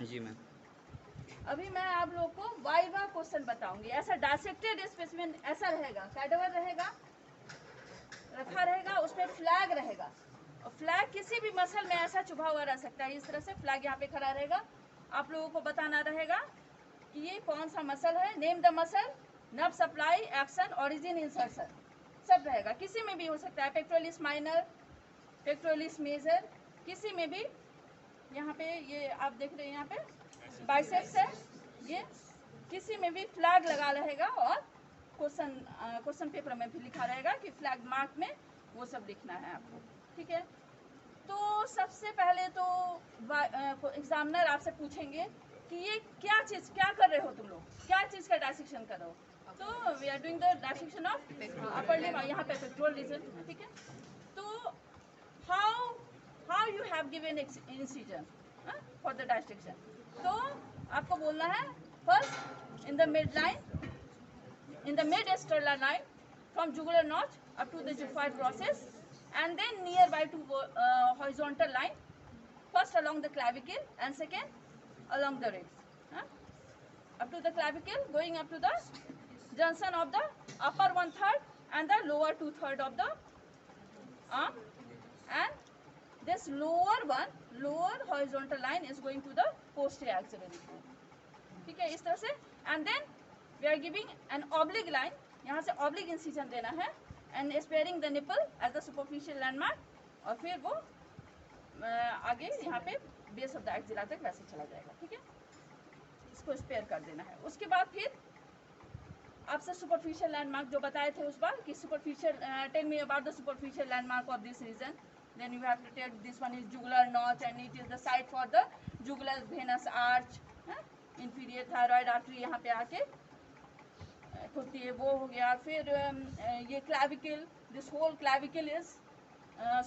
जी ma'am. अभी मैं आप लोग को वाइवा क्वेश्चन बताऊंगी। ऐसा डायसेक्टेड स्पेसिमेन ऐसा रहेगा, कैडेवर रहेगा, रखा रहेगा, उस पर फ्लैग रहेगा और फ्लैग किसी भी मसल में ऐसा चुभा हुआ रह सकता है। इस तरह से फ्लैग यहाँ पे खड़ा रहेगा। आप लोगों को बताना रहेगा कि ये कौन सा मसल है, name the muscle, nerve supply, action, origin, insertion, सब रहेगा। किसी में भी हो सकता है, पेक्टोरलिस माइनर, पेक्टोरलिस मेजर, किसी में भी। यहाँ पे ये आप देख रहे हैं, यहाँ पे बाइसेप्स है, ये किसी में भी फ्लैग लगा रहेगा और क्वेश्चन पेपर में भी लिखा रहेगा कि फ्लैग मार्क में वो सब लिखना है आपको, ठीक है। तो सबसे पहले तो एग्जामिनर आपसे पूछेंगे कि ये क्या चीज़, क्या कर रहे हो तुम लोग, क्या चीज़ का डायसेक्शन कर रहे हो। तो we are doing the dissection of upper limb, यहाँ पे पेक्टोरल रीजन, ठीक है। तो how you have given incision for the dissection. तो आपको बोलना है first in the midline, in the mid-stellar line from jugular notch up to the xiphoid process, and then nearby to horizontal line, first along the clavicle and second along the ribs, up to the clavicle, going up to the junction of the upper 1/3 and the lower 2/3 of the arm, and this lower horizontal line is going to the posterior axillary bone, ठीक है, इस तरह से। And then we are giving an oblique line, यहाँ से oblique incision देना है, and sparing the nipple as the superficial landmark, और फिर वो आगे यहाँ पे बेस ऑफ द एक्जिला तक वैसे चला जाएगा, ठीक है। इसको स्पेयर कर देना है। उसके बाद फिर आपसे सुपरफिशियल लैंडमार्क जो बताए थे उस बार कि superficial, tell me about the superficial landmark of this region, then you have to take this one is jugular notch and it is the site for the jugular venous arch, inferior thyroid artery यहाँ पे आके खुलती है, वो हो गया। फिर ये clavicle, this whole clavicle is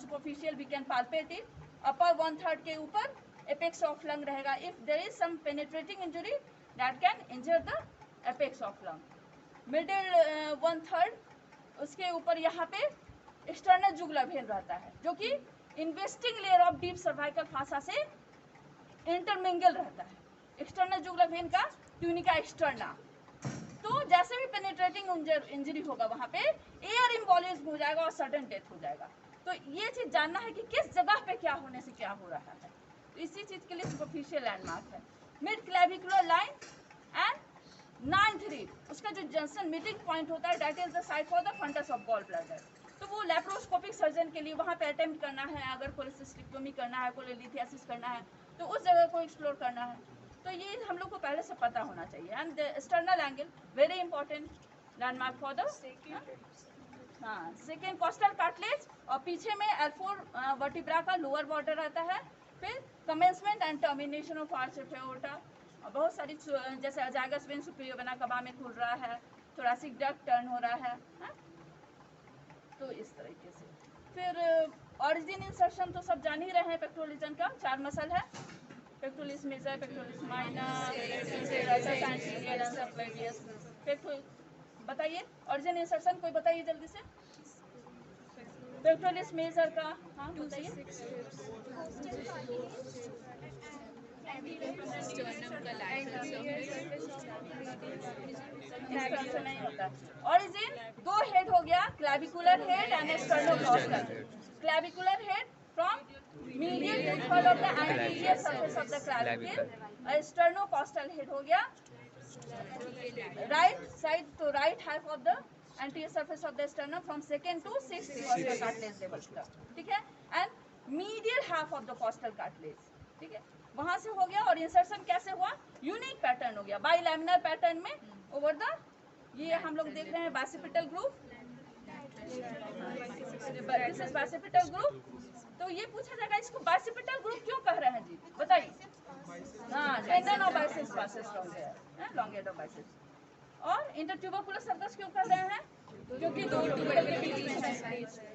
superficial, we can palpate it. upper 1/3 के ऊपर apex of lung रहेगा, if there is some penetrating injury that can injure the apex of lung. middle 1/3 उसके ऊपर यहाँ पे एक्सटर्नल जुगुलर वेन रहता है, जो कि investing layer of deep cervical fossa से इंटरमिंगल रहता है। एक्सटर्नल जुगुलर वेन का ट्यूनिका एक्सटर्ना, तो जैसे भी पेनिट्रेटिंग इंजरी होगा वहाँ पे एयर इम्बोलिज्म हो जाएगा और सडन डेथ हो जाएगा। तो ये चीज़ जानना है कि किस जगह पे क्या होने से क्या हो रहा है, तो इसी चीज़ के लिए सुपरफिशियल लैंडमार्क है। Midclavicular line and 9th rib, उसका जो जंक्शन मीटिंग पॉइंट होता है, that is the site for the fundus of gallbladder. तो वो लेप्रोस्कोपिक सर्जन के लिए वहाँ पे अटेम्प्ट करना है, अगर कोलेसिस्टेक्टोमी करना है, कोलेलिथियासिस करना है, तो उस जगह को एक्सप्लोर करना है। तो ये हम लोग को पहले से पता होना चाहिए। And the external angle very important landmark for the second costal cartilage, और पीछे में L4 वर्टिब्रा का लोअर बॉर्डर रहता है। फिर commencement and termination of arch of aorta, बहुत सारी जैसे अजाइगस वेन सुपीरियर वेना कबा में खुल रहा है, थोरैसिक डक्ट टर्न हो रहा है, तो इस तरीके से। फिर ऑरिजिन इंसर्शन तो सब जान ही रहे हैं, पेक्टोरल रीजन का 4 मसल है, पेक्टोरलिस मेजर, पेक्टोरलिस माइनर, बताइए ऑरिजिन इंसर्शन कोई बताइए जल्दी से। पेक्टोरलिस मेजर का, हाँ बताइए। नहीं होता। ऑरिजिन 2 हेड हो गया, clavicular head and sternocostal. Clavicular head from medial two of the anterior surface of the clavicle, sternocostal head हो गया right side to right half of the anterior surface of the sternum from 2nd to 6th costal cartilage level तक, ठीक है। And medial half of the costal cartilage, ठीक है, वहां से हो गया। और इंसर्शन कैसे हुआ, यूनिक पैटर्न हो गया, बाइलैमिनर पैटर्न में ओवर द, ये हम लोग देख रहे हैं bicipital group, this is bicipital group. तो ये पूछा जाएगा इसको बाइसेपिटल ग्रुप क्यों कह रहे हैं जी, बताइए। हाँ, tendon of biceps passes long head of biceps. और इंटरट्यूबरकुलर सर्कस क्यों कर रहे हैं, क्योंकि 2 ट्यूबरल के बीच में है।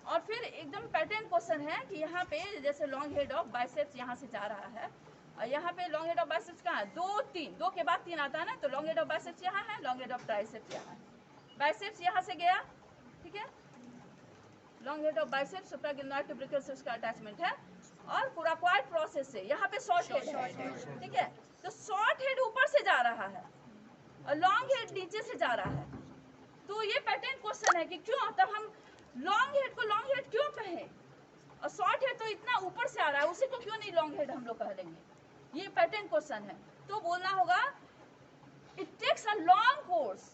और फिर एकदम पैटर्न क्वेश्चन है कि यहाँ पे जैसे लॉन्ग हेड ऑफ बाइसेप्स यहाँ से जा रहा है, और यहाँ पे लॉन्ग हेड ऑफ बाइसेप्स कहाँ है, 2 3, 2 के बाद 3 आता है ना, तो लॉन्ग हेड ऑफ बाइसेप्स यहाँ है, लॉन्ग हेड ऑफ ट्राइसेप्स यहाँ है। बाइसेप्स यहाँ से गया, ठीक है, long head of biceps सुप्रागिलनार tubercle से उसका अटैचमेंट है। और कोराकोइड प्रोसेस से यहाँ पे शॉर्ट हेड है, ठीक है। तो शॉर्ट हेड ऊपर से जा रहा है और लॉन्ग हेड नीचे से जा रहा है। तो ये पैटर्न क्वेश्चन है कि क्यों, तब हम लॉन्ग हेड को लॉन्ग हेड क्यों कहें, और शॉर्ट हेड तो इतना ऊपर से आ रहा है, उसी को क्यों नहीं लॉन्ग हेड हम लोग कह देंगे। ये पैटर्न क्वेश्चन है। तो बोलना होगा it takes a long course,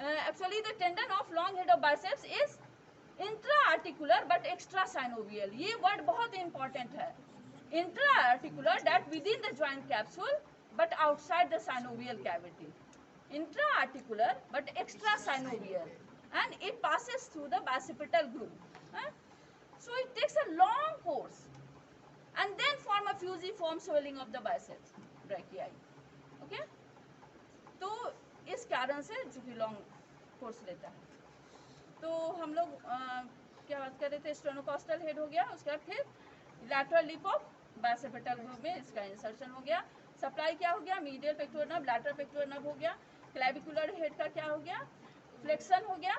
actually the tendon of long head of biceps is intra-articular but extra-synovial। ये वर्ड बहुत इंपॉर्टेंट है। intra-articular that within the joint capsule but outside the synovial cavity। intra-articular but extra-synovial and it passes through the bicipital groove। So it takes a long course and then form a fusiform swelling of the biceps brachii। okay? तो इस कारण से जो कि long course लेता है। तो हम लोग क्या बात कर रहे थे, स्टेनोकॉस्टल हेड हो गया, उसके बाद फिर lateral lip of bicipital groove में इसका इंसर्शन हो गया। सप्लाई क्या हो गया, medial pectoral nerve, lateral pectoral nerve हो गया। क्लेविकुलर हेड का क्या हो गया, फ्लेक्शन हो गया,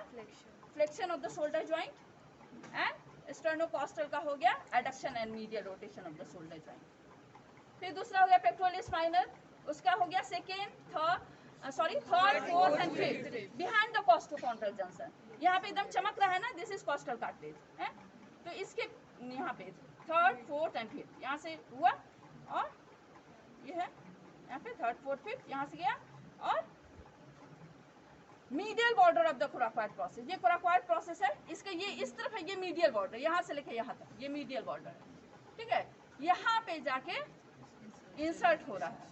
flexion of the shoulder joint. And sternocostal का हो गया adduction and medial rotation of the shoulder joint. फिर दूसरा हो गया पेक्टोरलिस माइनर, उसका हो गया second, third, fourth and fifth behind the costochondral junction. यहाँ पे एकदम चमक रहा है ना, दिस इज कॉस्टल कार्टिलेज है। तो इसके यहाँ पे थर्ड, फोर्थ एंड फिफ्थ यहाँ से हुआ, और ये है यहाँ पे थर्ड, फोर्थ, फिफ्थ यहाँ से गया, और medial border of the coracoid process. ये कोराकोइड प्रोसेस है, इसका ये इस तरफ है, ये मीडियल बॉर्डर, यहाँ से लेके यहाँ तक ये मीडियल बॉर्डर है, ठीक है। यहाँ पे जाके इंसर्ट हो रहा है,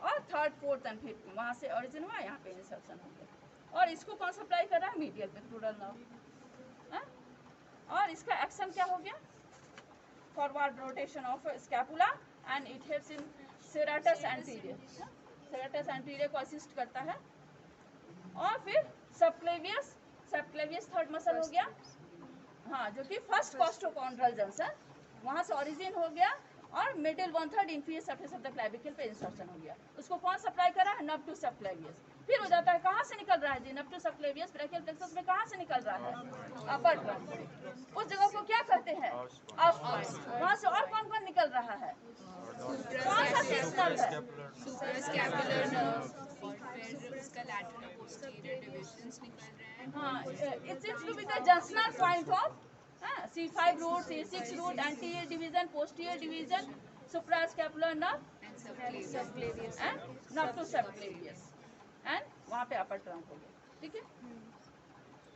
और थर्ड, फोर्थ एंड फिफ्थ वहाँ से ओरिजिन हुआ, यहाँ पे इंसर्शन हो गया। और इसको कौन सप्लाई कर रहा है, मीडियल पेक्टोरल नर्व। और इसका एक्शन क्या हो गया, forward rotation of scapula and it helps in serratus anterior. Serratus anterior को असिस्ट करता है। और फिर सबक्लेवियस, सबक्लेवियस थर्ड मसल हो गया, हाँ, जो कि फर्स्ट कॉस्टोकॉन्ड्रल जंक्शन वहाँ से ओरिजिन हो गया, और middle 1/3 inferior surface of the clavicle पे इंसर्शन हो गया। उसको कौन सप्लाई कर रहा है, नर्व टू सबक्लेवियस। फिर हो जाता है, कहाँ से निकल रहा है जी, nerve to subclavius brachial plexus में कहाँ से निकल रहा है, अपर ट्रंक। उस जगह को क्या कहते हैं, अप पॉइंट। वहाँ से और कौन कौन निकल रहा है, कौन सा सिस्टम है, सुप्रास्कैपुलर नर्व, और फिर इसका लैटरल और पोस्टीरियर डिविजन्स निकल रहे हैं। हाँ, it seems to be the junctional point of C5 root, C6 root, anterior division, posterior division, suprascapular nerve subclavius and nerve to subclavius, and वहाँ पे अपर ट्रंक हो गया, ठीक है।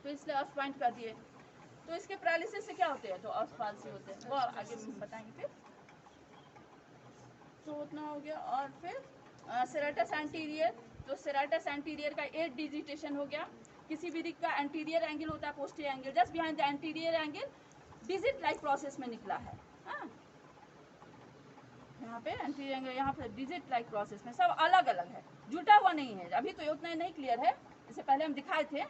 तो इसलिए अर्थ पॉइंट कर दिए। तो इसके पैरालिसिस से क्या होते हैं, तो अर्थ पाल्सी होते हैं, वो आगे बताएंगे फिर। तो उतना हो गया। और फिर सेरेटस एंटीरियर, तो सेरेटस एंटीरियर का 8 डिजिटेशन हो गया। किसी भी रिग का एंटीरियर एंगल होता है, posterior angle, just behind the anterior angle digit like process में निकला है। हाँ, यहाँ पे एंटीरियर एंगल, यहाँ पे डिजिट लाइक प्रोसेस में, सब अलग अलग है, जुटा हुआ नहीं है। अभी तो उतना नहीं क्लियर है, इससे पहले हम दिखाए थे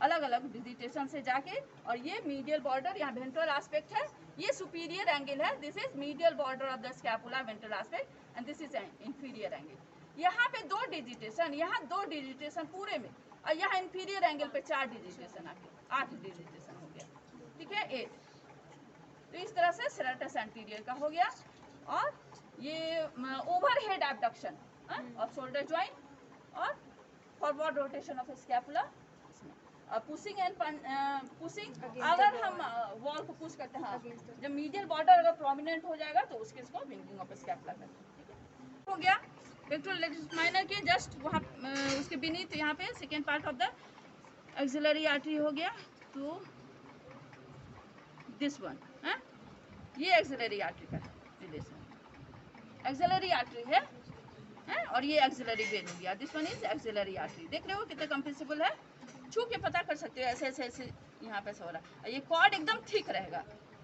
अलग अलग डिजिटेशन से जाके। और ये मीडियल बॉर्डर, यहाँ वेंट्रल एस्पेक्ट है, ये सुपीरियर एंगल है, this is medial border of the scapula ventral aspect, and this is inferior angle. यहाँ पे 2 डिजिटेशन, यहाँ 2 डिजिटेशन पूरे में, और यहाँ इंफीरियर एंगल पे 4 डिजिटेशन आके 8 डिजिटेशन हो गया, ठीक है, 8। तो इस तरह से सेरेटस एंटीरियर का हो गया। और ये overhead abduction of shoulder joint, और forward rotation of scapula, pushing and pushing. अगर हम वॉल को पुश करते हैं, जब मीडियल बॉर्डर अगर प्रोमिनेंट हो जाएगा तो उसके इसको विंगिंग ऑफ स्कैपुला करते हैं, ठीक है। हो गया पेक्टोरल माइनर के जस्ट वहाँ उसके बीनीथ यहाँ पे second part of the axillary artery हो गया। तो दिस वन है, ये एक्सिलरी आर्टरी का रिलेशन, एक्सिलरी आर्टरी है, और ये एक्सिलरी वेन हो गया। This one is axillary artery. देख रहे हो कितना कंप्रेसिबल है, छू के पता कर सकते हो, ऐसे ऐसे ऐसे यहाँ पे हो रहा है। ये कॉर्ड एकदम ठीक रहेगा,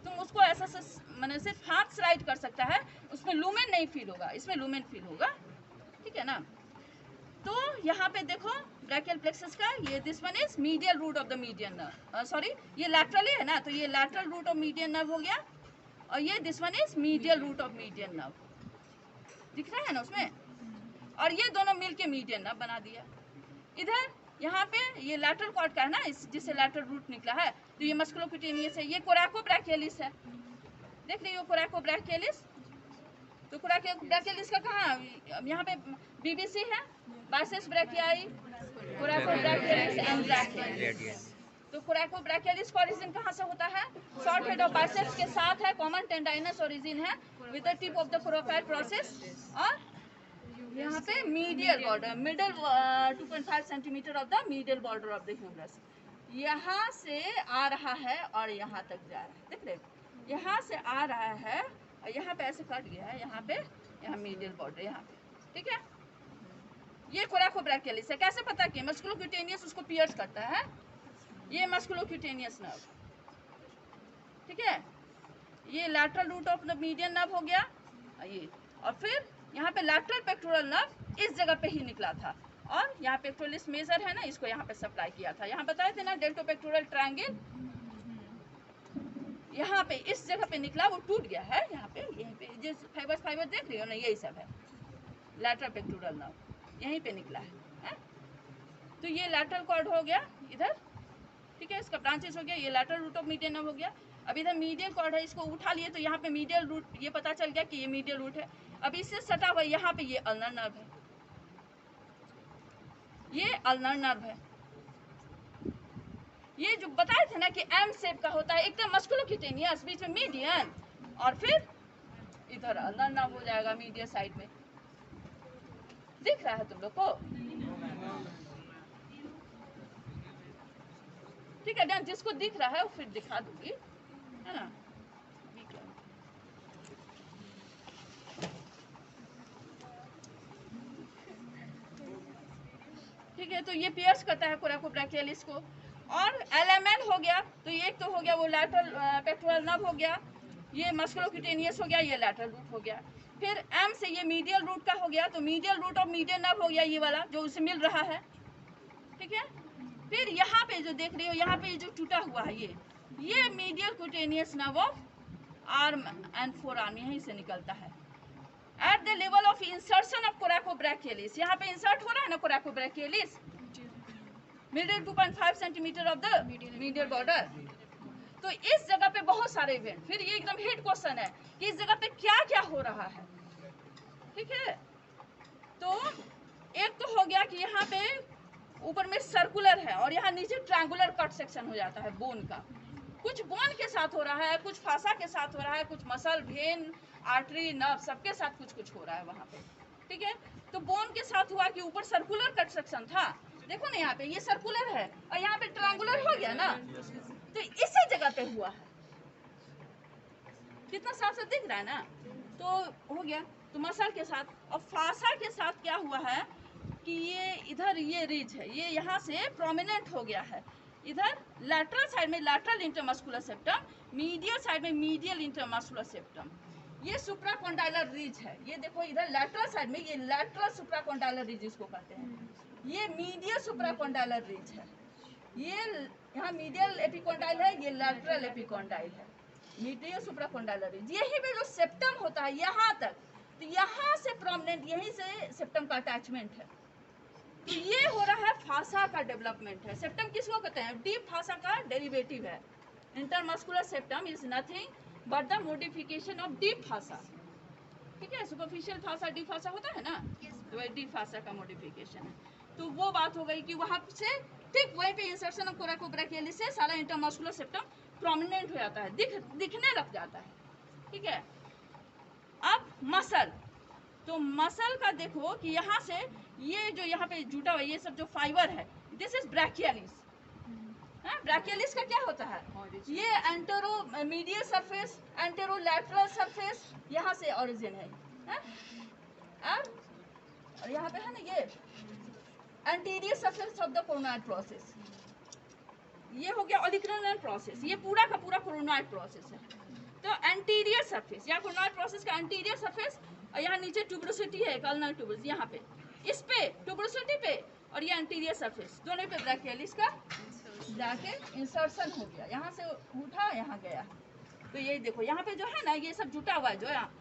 तुम उसको ऐसा मैंने सिर्फ हाथ स्लाइड कर सकता है, उसमें लूमेन नहीं फील होगा, इसमें लूमेन फील होगा, ठीक है ना। तो यहाँ पे देखो ब्रैकियल प्लेक्सस का ये this one is medial root of the median nerve, sorry ये लैटरली है ना, तो ये lateral root of median nerve हो गया। और ये this one is medial root of median nerve, दिख रहा है ना उसमें, और ये दोनों मिलके मीडियन नर्व बना दिया। इधर यहाँ पे ये लैटरल कॉर्ड का है ना, जिससे लैटरल रूट निकला है, तो ये मस्कुलोक्यूटेनियस है, ये कोराको ब्रैकियलिस है। देख रही हो कोराकोब्रैकियलिस। तो कोराकोब्रैकियलिस का कहाँ, यहाँ पे BBC है, बाइसेप्स ब्रैकियाई, कोराकोब्रैकियलिस एंड ब्रैकियलिस। तो कोराकोब्रैकियलिस का ओरिजिन कहाँ से होता है? शॉर्ट हेड ऑफ बाइसेप्स के साथ है, कॉमन टेंडाइनस ओरिजिन है with the tip of the coracoid process, और यहाँ पे medial border, middle 2.5 centimetre of the medial border of the humerus, यहाँ से आ रहा है और यहाँ तक जा रहा है। देख रहे, यहाँ से आ रहा है और यहाँ पे ऐसे कट गया है, यहाँ मीडियल बॉर्डर यहाँ पे, ठीक है। ये कोराकोब्रैकियलिस है। कैसे पता कि मस्कुलोक्यूटेनियस उसको पियर्स करता है, ये मस्कुलोक्यूटेनियस नर्व, ठीक है। ये lateral root of the median nerve हो गया ये, और फिर यहाँ पे लैटरल पेक्टोरल नर्व इस जगह पे ही निकला था, और यहाँ पेक्टोरलिस मेजर है ना, इसको यहाँ पे सप्लाई किया था। यहाँ बताए थे ना डेल्टो पेक्टोरल ट्रायंगल, यहाँ पे इस जगह पे निकला, वो टूट गया है यहाँ पे, यहीं पे जिस फाइबर देख रही हो ना, यही सब है लैटरल पेक्टोरल नर्व, यहीं पे निकला है? तो ये लैटरल कॉर्ड हो गया इधर, ठीक है, इसका ब्रांचेस हो गया, ये lateral root of median nerve हो गया। अब इधर मीडियल कॉर्ड है, इसको उठा लिए तो यहाँ पे मीडियल रूट, ये पता चल गया कि ये मीडियल रूट है। अब इससे सटा हुआ यहाँ पे ये अल्नर नर्व है, ये अल्नर नर्व है। ये जो बताए थे ना कि एम शेप का होता है, एकदम मस्कुलोक्यूटेनियस, बीच में मीडियन, और फिर इधर अल्नर नर्व हो जाएगा मीडियल साइड में। दिख रहा है तुम लोग को? ठीक है, डन। जिसको दिख रहा है वो फिर दिखा दूंगी, है ना। ठीक है, तो ये पियर्स करता है कोराकोब्रैकियलिस को। और LMN हो गया, तो ये एक तो हो गया वो लैटरल पेक्टोरल नर्व हो गया, ये मस्कुलोक्यूटेनियस हो गया, ये लैटरल रूट हो गया। फिर M से ये मीडियल रूट का हो गया, तो medial root of median nerve हो गया, ये वाला जो उसे मिल रहा है, ठीक है। फिर यहाँ पे जो देख रही हो, यहाँ पे जो टूटा हुआ है ये medial cutaneous nerve of arm and forearm, यहीं से निकलता है। At the level of insertion of coracobrachialis, यहाँ पे इंसर्ट हो रहा है ना coracobrachialis, middle 2.5 centimetre of the medial border. तो इस जगह पे बहुत सारे इवेंट, फिर ये एकदम हिट क्वेश्चन है कि इस जगह पे क्या क्या हो रहा है, ठीक है। तो एक तो हो गया कि यहाँ पे ऊपर में सर्कुलर है और यहाँ नीचे ट्रायंगुलर कट सेक्शन हो जाता है बोन का। कुछ बोन के साथ हो रहा है, कुछ फासा के साथ हो रहा है, कुछ मसल, वेन, आर्टरी, नर्व, सबके साथ कुछ कुछ हो रहा है वहाँ पे, ठीक है। तो बोन के साथ हुआ कि ऊपर सर्कुलर कट सेक्शन था, देखो ना यहाँ पे ये सर्कुलर है और यहाँ पे ट्रायंगुलर हो गया ना, तो इसी जगह पे हुआ है। कितना साफ साफ दिख रहा है ना। तो हो गया, तो मसल के साथ और फासा के साथ क्या हुआ है कि ये इधर ये रिज है, ये यहाँ से प्रोमिनेंट हो गया है। इधर लैटरल साइड में lateral intermuscular septum, medial side में मीडियल इंटरमस्कुलर सेप्टम, ये सुप्राकोंडाइलर रिज है। ये देखो इधर लैटरल साइड में ये लैटरल सुप्राकोंडाइलर रिज इसको कहते हैं, ये मीडियल सुप्राकोंडाइलर रिज है। ये यहाँ मीडियल एपिकोंडाइल है, ये लैटरल एपिकोंडाइल है, मीडियल सुप्राकोंडाइलर रिज। यही पे जो सेप्टम होता है यहाँ तक, तो यहाँ से प्रोमिनेंट, यहीं से सेप्टम का अटैचमेंट है। तो ये हो रहा है फासा का डेवलपमेंट है। सेप्टम किसको कहते हैं? डीप फासा का डेरिवेटिव है। Intermuscular septum is nothing but the modification of deep fossa, ठीक है। सुपरफिशियल फासा डीप फासा होता है ना, तो वही डीप फासा का मॉडिफिकेशन है। तो वो बात हो गई कि वहाँ से ठीक वहीं पे इंसर्शन ऑफ कोराकोब्रैकियलिस से सारा इंटरमस्कुलर सेप्टम प्रोमिनेंट हो जाता है, दिखने लग जाता है, ठीक है। अब मसल, तो मसल का देखो कि यहाँ से ये जो यहाँ पे जुटा हुआ ये सब जो फाइबर है, दिस इज ब्रैकियलिस। ब्रैकियलिस का क्या होता है? ये anteromedial surface, anterolateral surface, यहाँ से ओरिजिन है, और यहाँ पे है ना ये anterior surface of the coronoid process. ये हो गया ओलिक्रोनल प्रोसेस, ये पूरा का पूरा कोरोनॉइड प्रोसेस है। तो एंटीरियर सरफेस, यहाँ कोरोनॉइड प्रोसेस का एंटीरियर सरफेस, और यहाँ नीचे ट्यूबरोसिटी है, कल्नर ट्यूबर्स, यहाँ पे इस पे ट्यूबरोसिटी पे, और ये एंटीरियर सरफेस दोनों पे ब्रैकियलिस का जाके इंसर्शन हो गया, यहाँ से उठा यहाँ गया। तो ये देखो यहाँ पे जो है ना ये सब जुटा हुआ है, जो यहाँ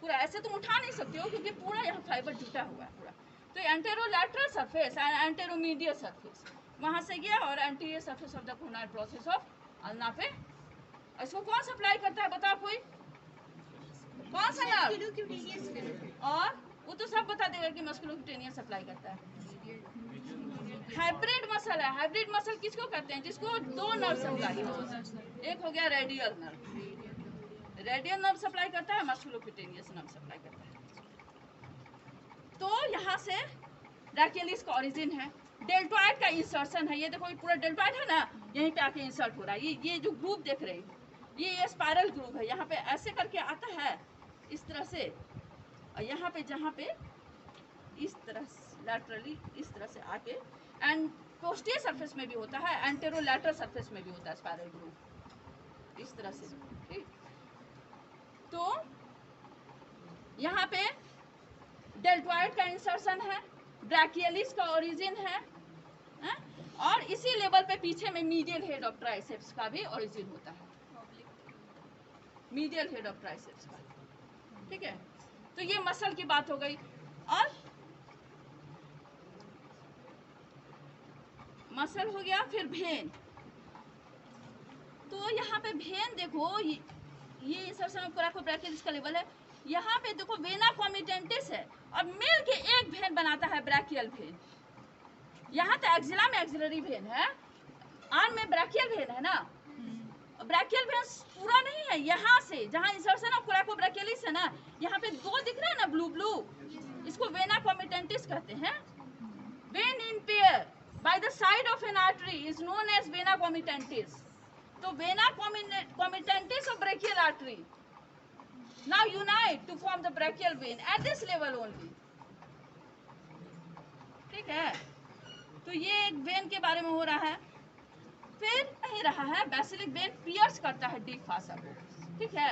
पूरा ऐसे तुम उठा नहीं सकते हो क्योंकि पूरा यहाँ फाइबर जुटा हुआ है पूरा। तो एंटेरोलैटरल सरफेस एंड एंटेरोमीडियल सरफेस वहाँ से गया, और anterior surface of the coronoid process of ulna पे। इसको कौन सप्लाई करता है बताओ कोई? कौन सा नर्व? और वो तो सब बता देगा कि मस्कुलोक्यूटेनियस सप्लाई करता है। हाइब्रिड मसल है। हाइब्रिड मसल किसको कहते हैं? जिसको दो नर्व सप्लाई हो। एक हो गया radial nerve, radial nerve supply करता है, मस्कुलोक्यूटेनियस नर्व सप्लाई करता है। तो यहाँ से ब्रैकियलिस का ओरिजिन है, डेल्टॉइड का इंसर्शन है। ये देखो ये पूरा डेल्टॉइड है ना, यहीं पे आके इंसर्ट हो रहा है। ये जो ग्रुप देख रहे हैं ये स्पाइरल ग्रुप है। यहाँ पे ऐसे करके आता है इस तरह से, और यहाँ पे जहाँ पे इस तरह लैटरली इस तरह से आके, एंड पोस्टीरियर सरफेस में भी होता है, एंटेरोलैटरल सरफेस में भी होता है स्पाइरल ग्रुप इस तरह से। ठीक, तो यहाँ पे डेल्टॉइड का इंसर्शन है, ब्रैकियलिस का ओरिजिन है, और इसी लेवल पे पीछे में मीडियल हेड ऑफ ट्राइसेप्स का भी ओरिजिन होता है, मीडियल हेड ऑफ ट्राइसेप्स का। ठीक है, तो ये मसल की बात हो गई। और मसल हो गया, फिर भेन। तो यहाँ पे भेन देखो, ये इंसर्शन ऑफ कोराकोब्रैकियलिस का लेवल है। यहाँ पे देखो वेना कॉमिटेंटिस है और मिल के एक भेन बनाता है ब्रैकियल भेन। यहाँ तो एक्सिला में एक्सिलरी भेन है, आर्म में ब्रैकियल भेन है ना। ब्रैकियल भेन पूरा नहीं है, यहाँ से जहाँ इंसर्शन ऑफ कोराकोब्रैकियलिस है ना, यहाँ पे दो दिख रहा है ना ब्लू ब्लू, इसको वेना कॉमिटेंटिस कहते हैं। Vein in pair by the side of an artery is known as vena comitantes. तो वेना कॉमिटेंटिस और brachial artery now unite to form the brachial vein at this level only। ठीक है, तो ये एक when के बारे में हो रहा है। फिर नहीं रहा है, बेसिलिक वेन पियर्स करता है डीप फासा को। ठीक है,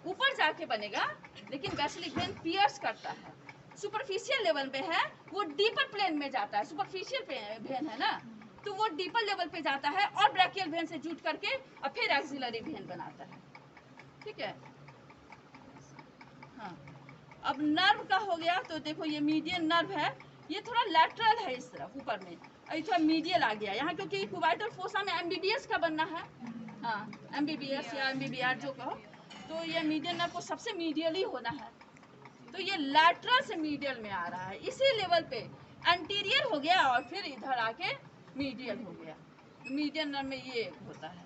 ऊपर जाके बनेगा, लेकिन बेसिलिक वेन पियर्स करता है। सुपरफिशियल लेवल पे है, वो डीपर प्लेन में जाता है। सुपरफिशियल वेन है ना, तो वो डीपर लेवल पे जाता है और ब्रैकियल वेन से जुट करके और फिर एक्सिलरी वेन बनाता है। ठीक है, हाँ, अब नर्व का हो गया। तो देखो ये मीडियन नर्व है, ये थोड़ा लैटरल है इस तरफ ऊपर में, और थोड़ा मीडियल आ गया यहाँ, क्योंकि क्यूबाइटल फोसा में एमबीबीएस का बनना है। हाँ, एमबीबीएस या एमबीबीआर जो कहो, तो ये मीडियन नर्व को सबसे मीडियल ही होना है। तो ये लैटरल से मीडियल में आ रहा है, इसी लेवल पे एंटीरियर हो गया और फिर इधर आके मीडियल हो गया। मीडियन नर्व में ये होता है।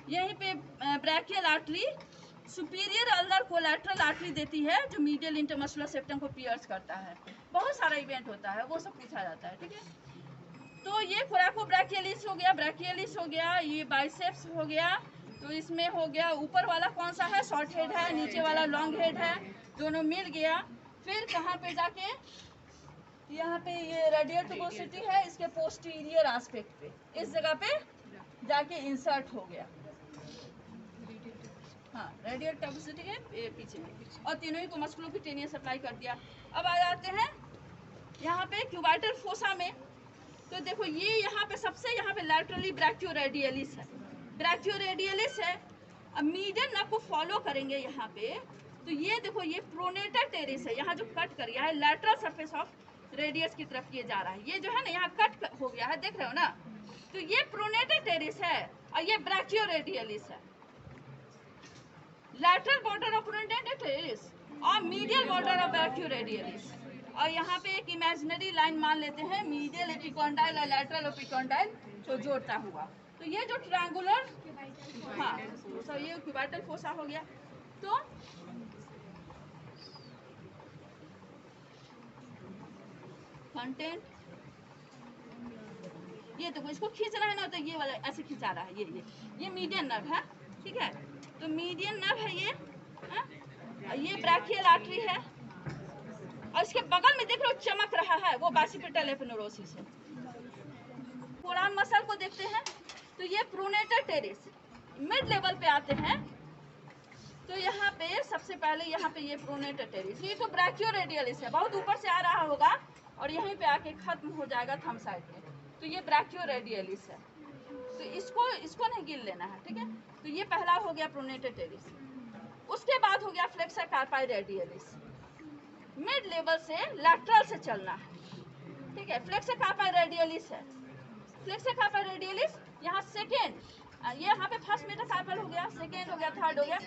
यहीं पे brachial artery superior ulnar collateral artery देती है, जो मीडियल इंटरमस्कुलर सेप्टम को पियर्स करता है। बहुत सारा इवेंट होता है, वो सब पूछा जाता है। ठीक है, तो ये कोराकोब्रैकियलिस हो गया, ब्रैकियलिस हो गया, ये बाइसेप्स हो गया। तो इसमें हो गया ऊपर वाला कौन सा है, शॉर्ट हेड है, नीचे वाला लॉन्ग हेड है, दोनों मिल गया। फिर कहाँ पे जाके, यहाँ पे ये रेडियल ट्यूबोसिटी है, इसके पोस्टीरियर एस्पेक्ट पे, इस जगह पे जाके इंसर्ट हो गया। हाँ, रेडियल ट्यूबोसिटी है पीछे में, और तीनों ही को मस्कुलोक्यूटेनियस सप्लाई कर दिया। अब आ जाते हैं यहाँ पे क्यूबाइटल फोसा में। तो देखो ये यहाँ पे सबसे यहाँ पे लैटरली ब्रैकियोरेडियलिस है, ब्रैकियोरेडियलिस है। अब मीडियन नर्व को फॉलो करेंगे यहाँ पे, तो ये देखो ये प्रोनेटर टेरिस है, यहाँ जो कट कर गया है लैटरल सरफेस ऑफ रेडियस की तरफ ये जा रहा है। ये जो है ना यहाँ कट हो गया है, देख रहे हो ना, तो ये प्रोनेटर टेरिस है और ये ब्रैकियोरेडियलिस है। Lateral border of pronator teres और मीडियल बॉर्डर ऑफ ब्रैकियोरेडियलिस। और यहाँ पे एक इमेजिनरी लाइन मान लेते हैं, मीडियल एपिकॉन्डाइल और लैटरल एपिकॉन्डाइल जो जोड़ता हुआ। तो ये जो ट्रायंगुलर, हाँ, तो ये क्यूबाइटल फोसा हो गया। तो कंटेंट ये देखो, इसको खींच रहा है ना, तो ये वाला ऐसे खिंचा रहा है, ये मीडियन नर्व है। ठीक है, तो मीडियन नर्व है ये, ये ब्रैकियल आर्टरी है, और इसके बगल में देख रहे हो चमक रहा है, वो बासिपिटल एपिनेरोसिस है। फोराम मसल को देखते हैं, तो ये प्रोनेटर टेरिस मिड लेवल पे आते हैं। तो यहाँ पे सबसे पहले यहाँ पे ये प्रोनेटर टेरिस, ये तो ब्रैकियोरेडियलिस है, बहुत ऊपर से आ रहा होगा और यहीं पे आके खत्म हो जाएगा थंब साइड में। तो ये ब्रैकियोरेडियलिस है, तो इसको नहीं गिन लेना है। ठीक है, तो ये पहला हो गया प्रोनेटर टेरिस। उसके बाद हो गया flexor carpi radialis, mid level से लैटरल से चलना है। ठीक है, फ्लेक्सर कार्पाई रेडियलिस है। फ्लेक्सर कार्पाई रेडियलिस यहाँ सेकेंड, ये यहाँ पे फर्स्ट मेटाकार्पल हो गया, सेकेंड हो गया, थर्ड हो गया।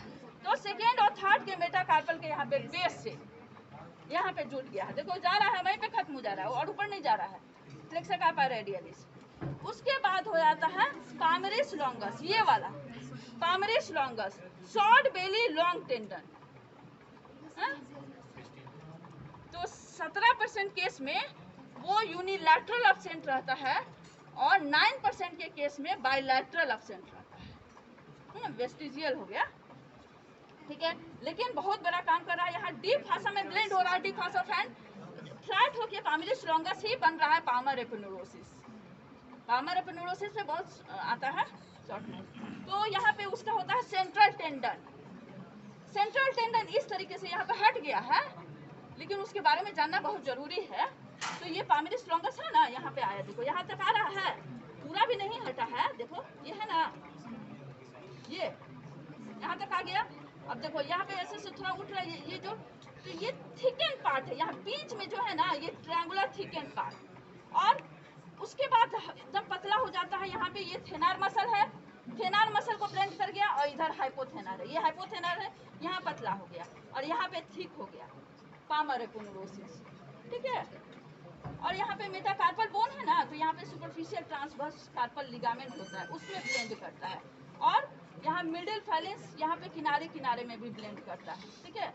तो सेकेंड और थर्ड के मेटाकार्पल के यहाँ पे बेस से यहाँ पे जुड़ गया है, देखो जा रहा है वहीं पे खत्म हो जा रहा है और ऊपर नहीं जा रहा है, फ्लेक्सर कार्पा रेडियलिस। उसके बाद हो जाता है पामरिस लॉन्गस, ये वाला पामरिस लॉन्गस, शॉर्ट बेली लॉन्ग टेंडन। तो 17% केस में वो यूनिलैटरल एब्सेंट रहता है और 9% के केस में बाइलैटरल एब्सेंट रहता है। वेस्टिजियल हो गया, ठीक है। लेकिन बहुत बड़ा काम कर रहा है यहाँ, डीप फासा में ब्लेंड हो रहा है, डीप फासा फैन फ्लैट होके पामरिस लॉन्गस ही बन रहा है पामर एपिन्यूरोसिस। पामर एपिन्यूरोसिस में बहुत आता है शॉर्ट में। तो यहाँ पे उसका होता है सेंट्रल टेंडन। सेंट्रल टेंडन इस तरीके से यहाँ पे हट गया है, लेकिन उसके बारे में जानना बहुत जरूरी है। तो ये पामरिस लॉन्गस है ना, यहाँ पे आया, देखो यहाँ तक आ रहा है, पूरा भी नहीं हटा है, देखो ये है ना, ये यहाँ तक आ गया। अब देखो यहाँ पे ऐसे से थोड़ा उठ रहा है, ये जो, तो ये थिकन पार्ट है, यहाँ बीच में जो है ना ये ट्रायंगुलर थिकन पार्ट। और उसके बाद एकदम पतला हो जाता है, यहाँ पे ये थेनार मसल है, थेनार मसल को ब्लेंड कर गया, और इधर हाइपोथेनार है, ये हाइपोथेनार है, यहाँ पतला हो गया और यहाँ पे थिक हो गया, पामर एपिन्यूरोसिस, ठीक है। और यहाँ पे मेटाकार्पल बोन है ना, तो यहाँ पे सुपरफिशियल ट्रांसवर्स कार्पल लिगामेंट होता है, उसमें ब्लेंड करता है। और यहाँ मिडिल फैलेंस यहाँ पे किनारे किनारे में भी ब्लेंड करता है, ठीक है।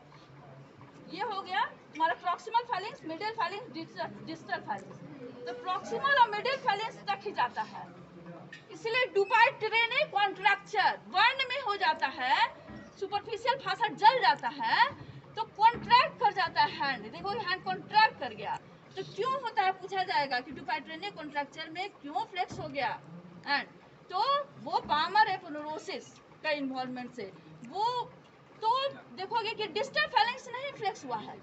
ये हो गया हमारा proximal phalanx, middle phalanx, distal phalanx. तो प्रॉक्सिमल और मिडिल फैलेंस तक ही जाता है, इसलिए डुबाइट्रेने कॉन्ट्रैक्चर वर्ण में हो जाता है, सुपरफिशियल फासा जल जाता है तो कॉन्ट्रैक्ट कर जाता है हैंड, देखो हैंड कॉन्ट्रैक्ट कर गया। तो क्यों होता है पूछा जाएगा कि डुबाइट्रेने कॉन्ट्रैक्चर में क्यों फ्लेक्स हो गया हैंड, तो वो पामर एपिन्यूरोसिस का इन्वॉल्वमेंट से। वो तो देखोगे कि डिस्टल फैलेंस नहीं फ्लेक्स हुआ है,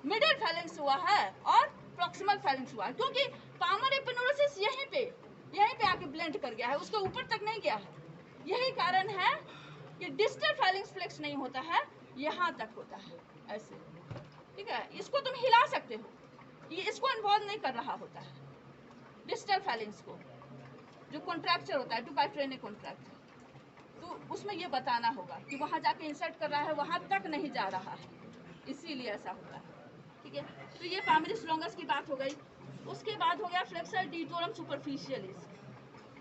मिडिल फैलेंस हुआ है और प्रॉक्सिमल फैलेंस हुआ है, क्योंकि पामर एपिन्यूरोसिस यहीं पे आके ब्लेंड कर गया है, उसके ऊपर तक नहीं गया है। यही कारण है कि डिस्टल फैलेंस फ्लेक्स नहीं होता है, यहाँ तक होता है ऐसे, ठीक है। इसको तुम हिला सकते हो, ये इसको इन्वॉल्व नहीं कर रहा होता है, डिस्टल फैलेंस को, जो कॉन्ट्रैक्चर होता है डुबाइट्रेने कॉन्ट्रैक्चर, तो उसमें ये बताना होगा कि वहाँ जाके इंसर्ट कर रहा है, वहाँ तक नहीं जा रहा है, इसीलिए ऐसा होता है, ठीक है। तो ये पामरिस लॉन्गस की बात हो गई। उसके बाद हो गया फ्लेक्सर डिटोरम सुपरफिशियलिस,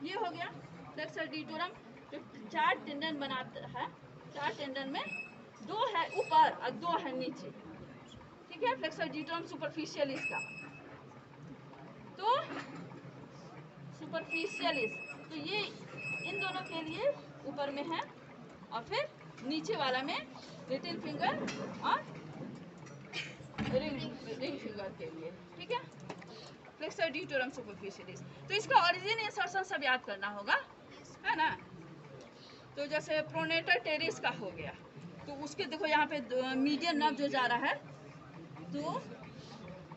ये हो गया फ्लेक्सर डिटोरम, जो 4 टेंडन बनाता है, 4 टेंडन में 2 है ऊपर और 2 है नीचे, ठीक है, फ्लेक्सर डिटोरम सुपरफिशियलिस का। तो सुपरफिशियलिस, तो ये इन दोनों के लिए ऊपर में है, और फिर नीचे वाला में लिटिल फिंगर और रिंग फिंगर के लिए, ठीक है, फ्लेक्सर डिटोरम सुपरफिशियलिस। तो इसका ओरिजिन इंसर्शन सब याद करना होगा, है ना। तो जैसे प्रोनेटर टेरिस का हो गया, तो उसके देखो यहाँ पे मीडियन नर्व जो जा रहा है, तो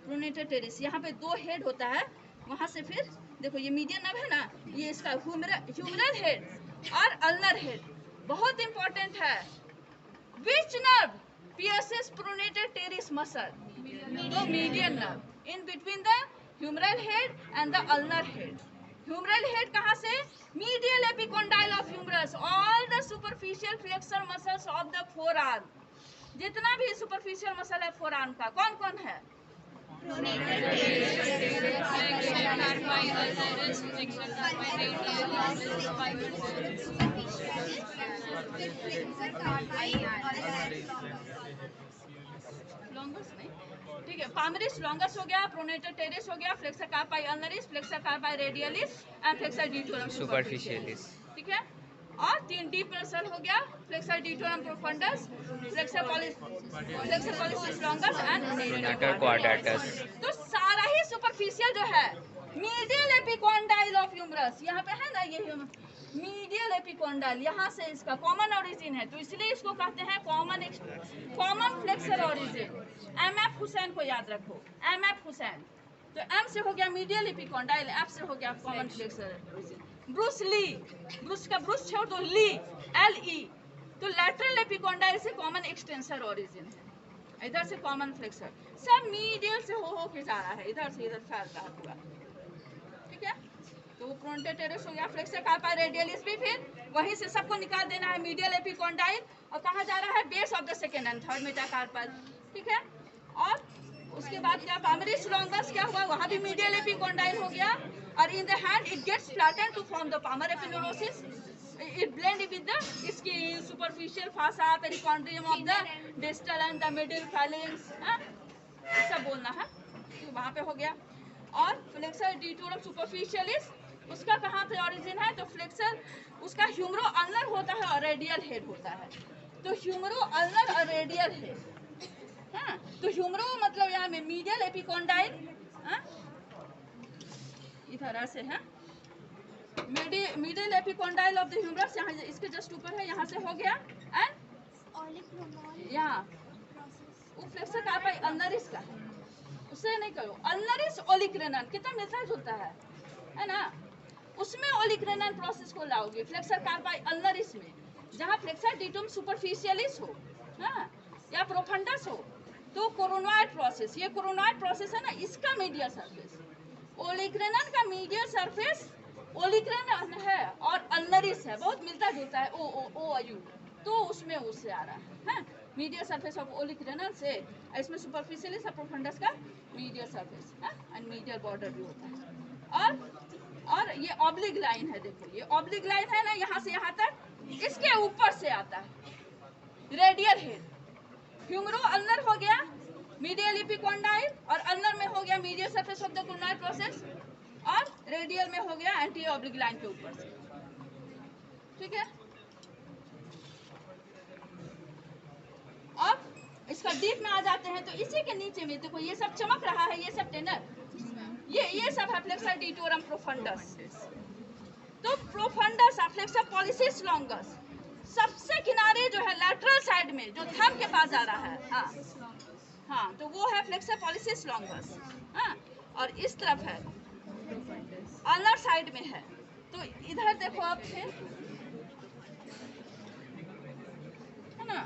प्रोनेटर टेरिस यहाँ पे 2 हेड होता है, वहाँ से फिर देखो ये मीडियन नर्व है ना, ये इसका ह्यूमरल हेड और अल्नर हेड बहुत इंपॉर्टेंट है। Which nerve pierces pronator teres muscle? तो median nerve in between the humeral head and the ulnar head. Humeral head कहाँ से? Medial epicondyle of humerus, all the superficial flexor muscles of the forearm, जितना भी superficial muscle है forearm का, कौन कौन है? लॉन्गस नहीं, ठीक है, पामरिस लॉन्गस हो गया, प्रोनेटर टेरिस हो गया, flexor carpi ulnaris, flexor carpi radialis and flexor digitorum superficialis, ठीक है। और 3 डीप मसल हो गया, flexor digitorum profundus, flexor pollicis longus and pronator quadratus. तो सारा ही सुपरफिशियल जो है मीडियल एपिकोंडाइल ऑफ ह्यूमरस, यहाँ पे है ना ये मीडियल एपिकोंडाइल, यहाँ से इसका कॉमन ओरिजिन है, तो इसलिए इसको कहते हैं common flexor origin. MF Hussain को याद रखो, एमएफ हुसैन। तो एम से हो गया मीडियल एपिकोंडाइल, एफ से हो गया common flexor origin. Bruce Lee, Bruce का ब्रूस छोड़ दो, ली LE, तो लैटरल एपिकोंडाइल से कॉमन एक्सटेंसर ओरिजिन है, इधर से कॉमन फ्लेक्सर, सब मीडियल से हो के जा रहा है, इधर से इधर फैल रहा है पूरा, ठीक है। तो प्रोनेटर टेरिस हो गया, फ्लेक्सर कार्पाई रेडियलिस भी फिर वहीं से सबको निकाल देना है, मीडियल एपिकोंडाइल और कहाँ जा रहा है, base of the second and third metacarpal, ठीक है। और उसके बाद क्या, पामरिस लॉन्गस क्या हुआ, वहाँ भी मीडियल एपिकोंडाइल हो गया, और in the hand it gets flattened to form the palmar aponeurosis, it blend with the skin, superficial fossa, perichondrium of the distal and the middle phalanx, सब बोलना है, तो वहाँ पे हो गया। और फ्लेक्सर डिटोरम सुपरफिशियलिस, उसका कहाँ पे ओरिजिन है, तो फ्लेक्सर उसका ह्यूमरो अल्नर होता है और रेडियल हेड होता है, तो ह्यूमरो अल्नर और रेडियल हेड, हाँ, तो ह्यूमरो मतलब यहाँ में मीडियल एपिकोंडाइल, इधर ऐसे है, middle epicondyle of the humerus, यहाँ इसके जस्ट ऊपर है, यहाँ से हो गया, एंड यहाँ वो फ्लेक्सर कार्पाई अल्नरिस का है, उससे नहीं करो, अल्नरिस ओलिक्रेनन कितना मिलता जुलता है ना, उसमें ओलिक्रेनन प्रोसेस को लाओगे फ्लेक्सर कार्पाई अल्नरिस में, जहाँ फ्लेक्सर डिटुम सुपरफिशियलिस हो, हाँ, या प्रोफंडस हो, तो कोरोनॉइड प्रोसेस, ये कोरोनॉइड प्रोसेस है ना, इसका मीडियल सरफेस, ओलिक्रेनन का मीडियल सरफेस ओलिक्रेनन है और अल्नरिस है, बहुत मिलता जुलता है, ओ यू, तो उसमें उससे आ रहा है, मीडियल सरफेस ऑफ ओलिक्रेनन से, इसमें सुपरफिशियलिस और प्रोफंडस का मीडियल सरफेस है, एंड मीडियल बॉर्डर भी होता है, और ये ऑब्लिक लाइन है, देखो ये ऑब्लिक लाइन है ना, यहाँ से यहाँ तक, इसके ऊपर से आता है रेडियल हेड, ह्यूमरो अल्नर हो गया, मीडियल एपिकोंडाइल, और अल्नर में हो गया medial surface of the coronoid process, और रेडियल में हो गया एंटी ऑब्लिक लाइन के ऊपर से, ठीक है। अब इसका डीप में आ जाते हैं, तो इसी के नीचे में देखो ये सब चमक रहा है, ये सब टेनर, ये सब है फ्लेक्सर डिटोरम प्रोफंडस, तो प्रोफंडस फ्लेक्सर पॉलिसिस लॉन्गस, सबसे किनारे जो है लैटरल साइड में जो थंब के पास जा रहा है, हाँ, तो वो है फ्लेक्सर पॉलिसिस लॉन्गस, हाँ, और इस तरफ है अल्नर साइड में है, तो इधर देखो आप फिर, है ना,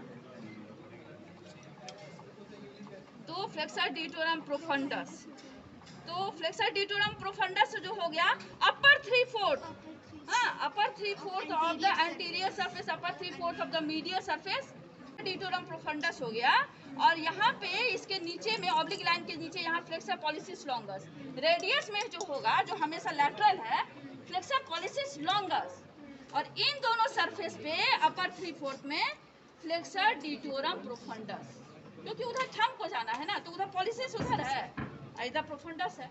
तो फ्लेक्सर डिटोरम प्रोफंडस, तो फ्लेक्सर डिटोरम प्रोफंडस जो हो गया अपर 3/4, हाँ, upper 3/4 of the anterior surface, upper 3/4 of the medial surface, digitorum profundus हो गया, और यहाँ पे इसके नीचे में ऑब्लिक लाइन के नीचे यहाँ फ्लेक्सर पॉलिसिस लॉन्गस, रेडियस में जो होगा, जो हमेशा लैटरल है, फ्लेक्सर पॉलिसिस लॉन्गस, और इन दोनों सरफेस पे अपर 3/4 में फ्लेक्सर डिटोरम प्रोफंडस, क्योंकि उधर थंब को जाना है ना, तो उधर पॉलिसिस उधर है, इधर प्रोफंडस है,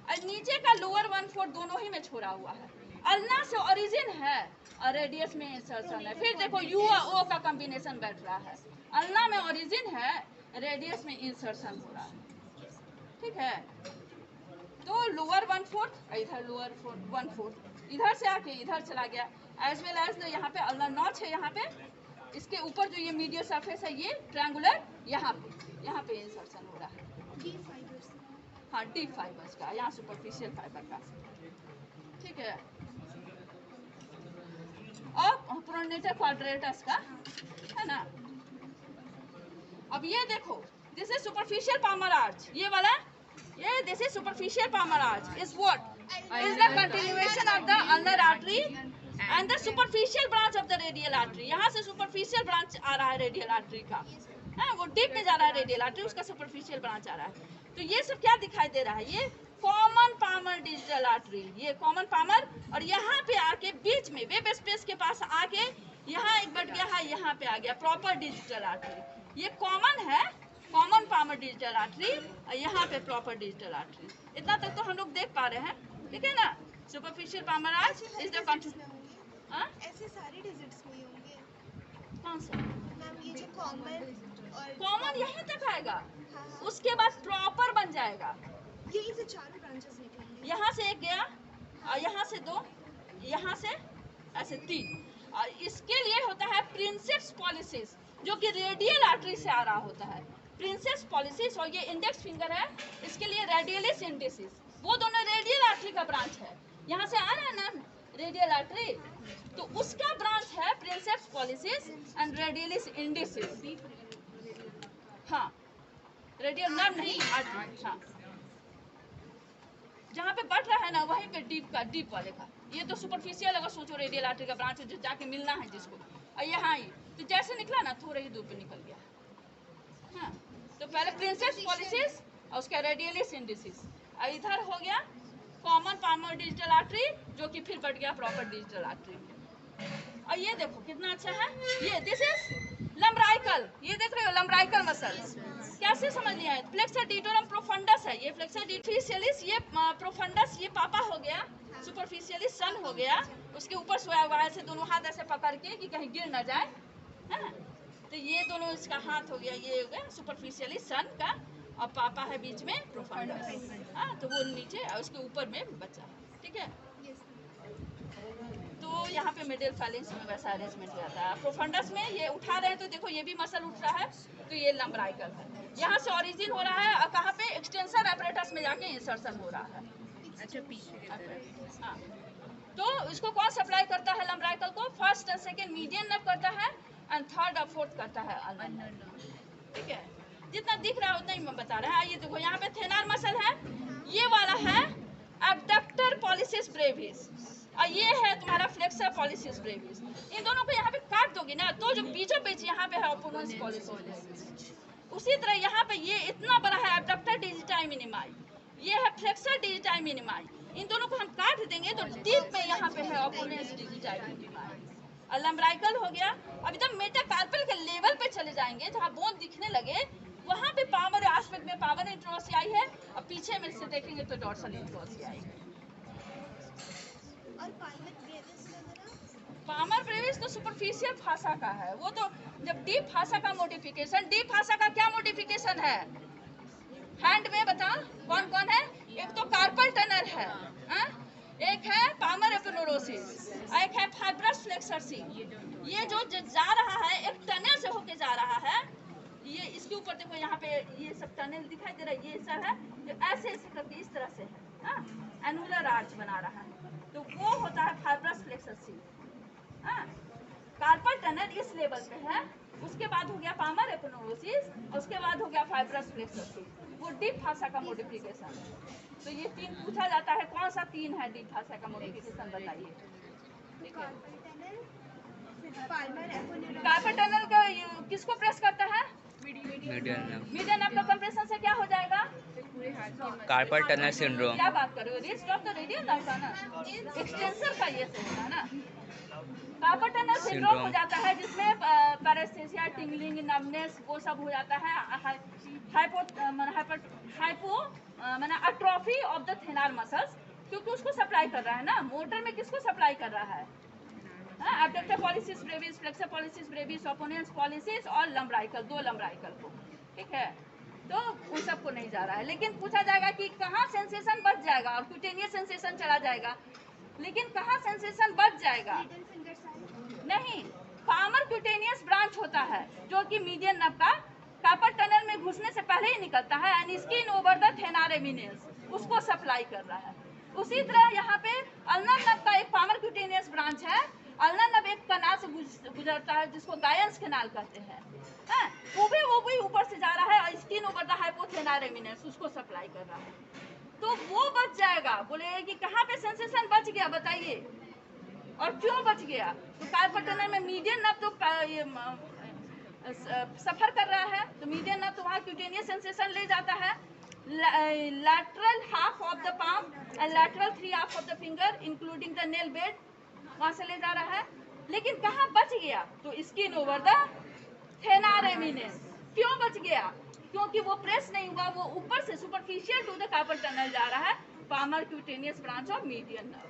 और नीचे का लोअर 1/4 दोनों ही में छोड़ा हुआ है, अल्ना से ओरिजिन है और रेडियस में इंसर्शन है, फिर देखो यू और ओ का कॉम्बिनेशन बैठ रहा है, अल्ना में ओरिजिन है, रेडियस में इंसर्शन हो रहा है, ठीक है। तो लोअर 1/4, इधर लोअर 1/4, इधर से आके इधर चला गया, एज वेल एज यहाँ पे अल्ना नॉच है, यहाँ पे इसके ऊपर जो ये मीडियल सरफेस है, ये ट्रायंगुलर, यहाँ पे इंसर्शन हो रहा है, हाँ, डीप फाइबर्स का, यहाँ सुपरफिशियल फाइबर का, ठीक है, और प्रोनेटर क्वाड्रेटस का, है ना। अब ये देखो, this is superficial palmar arch, ये वाला, ये this is superficial palmar arch is what, is the continuation of the ulnar artery and the superficial branch of the radial artery, यहाँ से सुपरफिशियल ब्रांच आ रहा है रेडियल आर्टरी का, है, वो डीप में जा रहा है रेडियल आर्टरी, उसका सुपरफिशियल ब्रांच आ रहा है, तो ये सब क्या दिखाई दे रहा है, ये कॉमन पामर डिजिटल आर्टरी, ये कॉमन पामर, और यहाँ पे आके बीच में वेब स्पेस के पास आके यहाँ एक बढ़ गया है, यहाँ पे आ गया प्रॉपर डिजिटल आर्टरी, ये कॉमन है, कॉमन पामर डिजिटल आर्टरी, और यहाँ पे प्रॉपर डिजिटल आर्टरी, इतना तक तो हम लोग देख पा रहे हैं, ठीक है ना। Superficial palmar arch is the ऐसे सारे डिजिट्स में होंगे, कौन सा मैम ये जो कॉमन और कॉमन यहीं तक आएगा, हाँ, उसके बाद प्रॉपर बन जाएगा, यही से चारों ब्रांचेस निकलेंगे, यहाँ से एक गया, और यहाँ से 2, यहाँ से ऐसे 3, और इसके लिए होता है प्रिंसेप्स पॉलिसिस, जो कि रेडियल आर्टरी से आ रहा होता है, प्रिंसेप्स पॉलिसिस, और ये इंडेक्स फिंगर है, इसके लिए रेडियलिस इंडिसिस, वो दोनों रेडियल आर्टरी का ब्रांच है, यहाँ से आ रहा है ना रेडियल आर्टरी, तो उसका ब्रांच है प्रिंसेप्स पॉलिसिस एंड रेडियलिस इंडिसिस, हाँ, रेडियल नर्व नहीं, आर्टरी, हाँ, जहाँ पे बढ़ रहा है ना वहीं पे डीप वाले का, ये तो सुपरफिशियल अगर सोचो रेडियल आर्टरी का ब्रांच है, जो जाके मिलना है जिसको, और यहाँ ही, तो जैसे निकला ना थोड़े ही दूर पे निकल गया। हाँ, तो पहले प्रिंसेस पॉलिसिस और उसका रेडियलिस इंडिसिस, और इधर हो गया कॉमन पाल्मर डिजिटल आर्टरी, जो कि फिर बढ़ गया प्रॉपर डिजिटल आर्टरी। और ये देखो कितना अच्छा है, ये दिस इज लम्ब्राइकल, ये देख रहे हो लम्ब्राइकल मसल्स, कैसे समझ लिया है? फ्लेक्सर डिटोरम प्रोफंडस है ये, फ्लेक्सर डिफिशियलिस ये प्रोफंडस, ये पापा हो गया, सुपरफिशियलिस सन हो गया, उसके ऊपर सोया हुआ है, ऐसे दोनों हाथ ऐसे पकड़ के कि कहीं गिर ना जाए, है? तो ये दोनों इसका हाथ हो गया, ये हो गया सुपरफिशियलिस सन का, और पापा है बीच में प्रोफंडस। हाँ, तो वो नीचे और उसके ऊपर में बच्चा है, ठीक है। तो यहाँ पे मिडिल फैलेंस में वैसा अरेंजमेंट रहता है। प्रोफंडस में ये उठा रहे हैं तो देखो ये भी मसल उठ रहा है, तो ये लम्ब्राइकल है, यहाँ से ओरिजिन हो रहा है और कहाँ पे एक्सटेंसर एपरेटस में जाके इंसर्शन हो रहा है। अच्छा पीछे हाँ, तो इसको कौन सप्लाई करता है लम्ब्राइकल को? फर्स्ट और सेकेंड मीडियन नर्व करता है एंड थर्ड और फोर्थ करता है अल्नर नर्व, ठीक है। जितना दिख रहा है उतना ही मैं बता रहा है। ये देखो यहाँ पे थेनार मसल है, ये वाला है एब्डक्टर पॉलिसिस ब्रेविस, और ये है तुम्हारा फ्लेक्सर पॉलिसिस ब्रेविस। इन दोनों को यहाँ पे काट दोगे ना तो जो बीचों बीच यहाँ पे है ओपोनेंस पॉलिसिस। उसी तरह यहाँ पे ये इतना बड़ा है एब्डक्टर डिजिटाई मिनिमाई, ये है फ्लेक्सर डिजिटाई मिनिमाई। इन दोनों को हम काट देंगे तो डीप में यहाँ पे है ओपोनेंस डिजिटाई मिनिमाई। और लम्ब्राइकल हो गया। अब एकदम मेटाकार्पल के लेवल पे चले जाएंगे जहाँ बोन दिखने लगे, वहाँ पे पावर एस्पेक्ट में पावर इंट्रोसियाई है, और पीछे में से देखेंगे तो डॉर्सल इंट्रोसियाई है। और पाल्मर ब्रेविस वगैरह? पाल्मर ब्रेविस तो सुपरफिशियल फासा का है, वो तो जब डीप फासा का मॉडिफिकेशन। डीप फासा का क्या मॉडिफिकेशन है हैंड में, बता कौन कौन है? एक तो कार्पल टनल है, एक है पाल्मर एपिनेरोसिस, एक है फाइब्रस फ्लेक्सर सी। ये जो जा रहा है एक टनल से होके जा रहा है, ये इसके ऊपर देखो यहाँ पे ये सब टनल दिखाई दे रहा है, ये सब है जो ऐसे ऐसे करके इस तरह से है, एनुलर आर्च बना रहा है, तो वो होता है फाइब्रस फ्लेक्सर सी। कार्पल टनल इस लेवल पे है, उसके बाद हो गया पाल्मर एपिनेरोसिस, उसके बाद हो गया फाइब्रस फ्लेक्सर सी, वो डीप फासा का मॉडिफिकेशन है। तो ये तीन पूछा जाता है, कौन सा तीन है डीप फासा का मॉडिफिकेशन बताइए, ठीक है। कार्पल टनल का किसको प्रेस करता है? मीडियन नर्व का कंप्रेशन से क्या हो जाएगा? Carpal tunnel syndrome. क्या बात कर रहे हो? Wrist of the radial nerve का ना, एक्सटेंसर का ये से होगा ना। कार्पल टनल सिंड्रोम हो जाता है जिसमें पैरेस्थेसिया, टिंगलिंग, नर्वनेस वो सब हो जाता है। हाइपो माने अट्रोफी ऑफ द थेनार मसल्स, क्योंकि उसको सप्लाई कर रहा है ना। मोटर में किसको सप्लाई कर रहा है? Abductor pollicis brevis, flexor pollicis brevis, opponens pollicis और लम्ब्राइकल, दो लम्ब्राइकल को, ठीक है। तो उन सबको नहीं जा रहा है, लेकिन पूछा जाएगा कि कहाँ सेंसेशन बच जाएगा, और क्यूटेनियस सेंसेशन चला जाएगा, लेकिन कहाँ सेंसेशन बच जाएगा? नहीं, पाल्मर क्यूटेनियस ब्रांच होता है जो कि मीडियन नर्व का कार्पल टनल में घुसने से पहले ही निकलता है, and skin over the thenar eminence उसको सप्लाई कर रहा है। उसी तरह यहाँ पे अल्नर नर्व का एक पाल्मर क्यूटेनियस ब्रांच है। अल्नर नर्व एक कनाल से गुजरता है जिसको गायंस कैनाल कहते हैं, वो भी ऊपर से जा रहा है, और स्किन ओवर द हाइपोथेनार एमिनेंस उसको सप्लाई कर रहा है, तो वो बच जाएगा। बोले कि कहाँ पे सेंसेशन बच गया बताइए, और क्यों बच गया? तो कार्पल टनल में मीडियन नर्व तो सफर कर रहा है, तो मीडियन नर्व तो वहाँ क्यूटेनियस सेंसेशन ले जाता है। Lateral half of the palm and lateral 3 half of the finger including the nail bed वहाँ से ले जा रहा है, लेकिन कहाँ बच गया? तो skin over the thenar eminence. क्यों बच गया? क्योंकि वो प्रेस नहीं हुआ, वो ऊपर से superficial to the carpal tunnel जा रहा है, palmar cutaneous branch of median nerve.